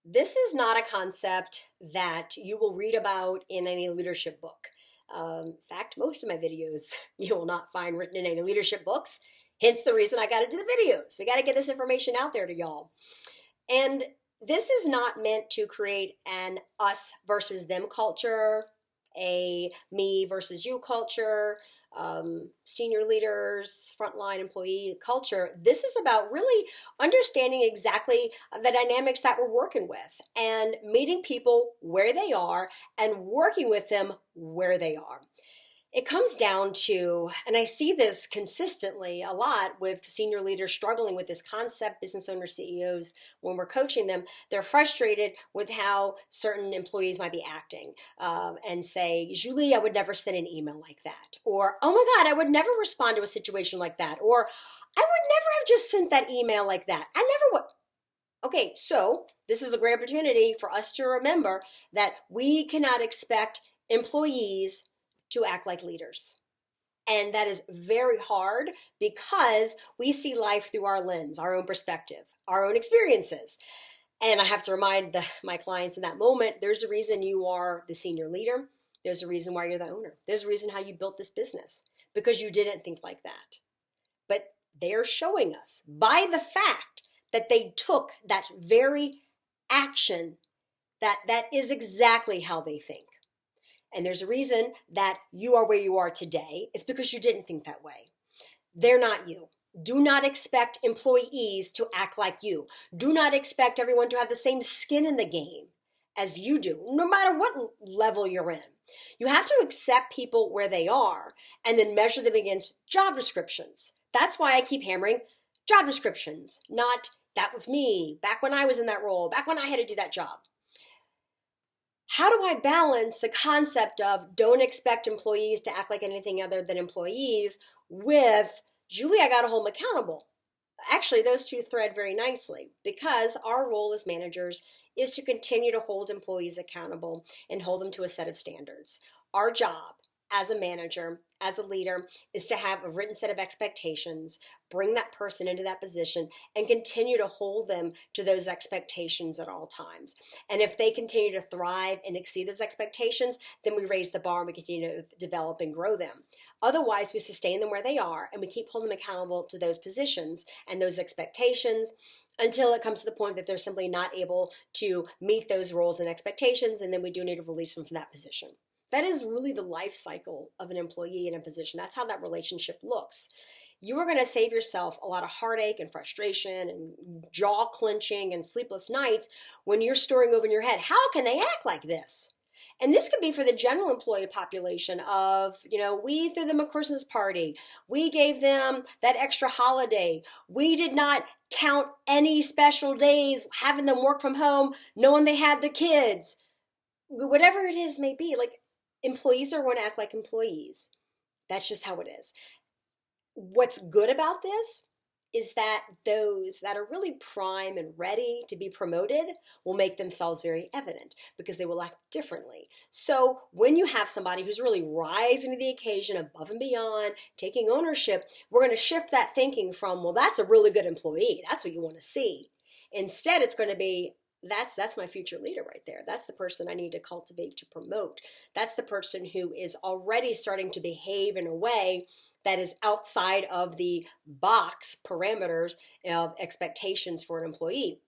This is not a concept that you will read about in any leadership book. In fact, most of my videos you will not find written in any leadership books. Hence the reason I got to do the videos. We got to get this information out there to y'all. And this is not meant to create an us versus them culture, a me versus you culture, senior leaders, frontline employee culture. This is about really understanding exactly the dynamics that we're working with and meeting people where they are and working with them where they are. It comes down to, and I see this consistently a lot with senior leaders struggling with this concept, business owners, CEOs, when we're coaching them, they're frustrated with how certain employees might be acting and say, Julie, I would never send an email like that. Or, oh my God, I would never respond to a situation like that. Or, I would never have just sent that email like that. I never would. Okay, so this is a great opportunity for us to remember that we cannot expect employees to act like leaders. And that is very hard because we see life through our lens, our own perspective, our own experiences. And I have to remind my clients in that moment, there's a reason you are the senior leader. There's a reason why you're the owner. There's a reason how you built this business because you didn't think like that. But they're showing us by the fact that they took that very action that is exactly how they think. And there's a reason that you are where you are today. It's because you didn't think that way. They're not you. Do not expect employees to act like you. Do not expect everyone to have the same skin in the game as you do, no matter what level you're in. You have to accept people where they are and then measure them against job descriptions. That's why I keep hammering job descriptions, not that with me, back when I was in that role, back when I had to do that job. How do I balance the concept of don't expect employees to act like anything other than employees with, Julie, I got to hold them accountable? Actually, those two thread very nicely because our role as managers is to continue to hold employees accountable and hold them to a set of standards. Our job as a manager, as a leader, is to have a written set of expectations, bring that person into that position, and continue to hold them to those expectations at all times. And if they continue to thrive and exceed those expectations, then we raise the bar and we continue to develop and grow them. Otherwise, we sustain them where they are and we keep holding them accountable to those positions and those expectations until it comes to the point that they're simply not able to meet those roles and expectations, and then we do need to release them from that position. That is really the life cycle of an employee in a position. That's how that relationship looks. You are going to save yourself a lot of heartache and frustration and jaw clenching and sleepless nights when you're storing over in your head, how can they act like this? And this could be for the general employee population of, we threw them a Christmas party. We gave them that extra holiday. We did not count any special days, having them work from home, knowing they had the kids. Whatever it is may be, like, employees are going to act like employees. That's just how it is. What's good about this is that those that are really prime and ready to be promoted will make themselves very evident because they will act differently. So when you have somebody who's really rising to the occasion above and beyond, taking ownership, we're going to shift that thinking from, well, that's a really good employee. That's what you want to see. Instead, it's going to be, that's my future leader right there. That's the person I need to cultivate to promote. That's the person who is already starting to behave in a way that is outside of the box parameters of expectations for an employee,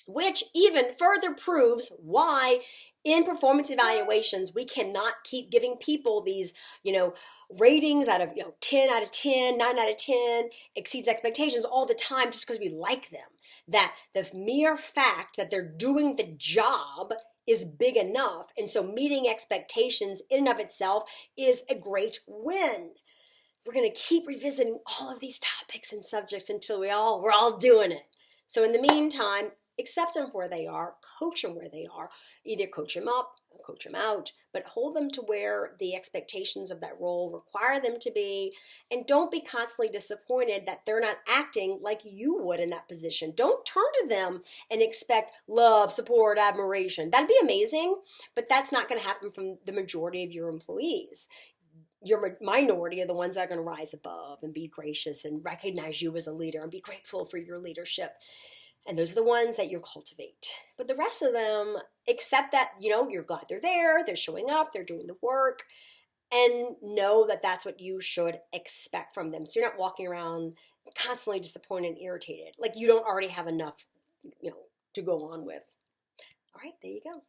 which even further proves why in performance evaluations we cannot keep giving people these, ratings out of 10 out of 10, 9 out of 10, exceeds expectations all the time just because we like them. That the mere fact that they're doing the job is big enough, and so meeting expectations in and of itself is a great win. We're going to keep revisiting all of these topics and subjects until we're all doing it. So in the meantime, accept them where they are, coach them where they are, either coach them up or coach them out, but hold them to where the expectations of that role require them to be, and don't be constantly disappointed that they're not acting like you would in that position. Don't turn to them and expect love, support, admiration. That'd be amazing, but that's not going to happen from the majority of your employees. Your minority are the ones that are going to rise above and be gracious and recognize you as a leader and be grateful for your leadership. And those are the ones that you cultivate. But the rest of them, accept that, you're glad they're there, they're showing up, they're doing the work, and know that that's what you should expect from them. So you're not walking around constantly disappointed and irritated. Like you don't already have enough, to go on with. All right, there you go.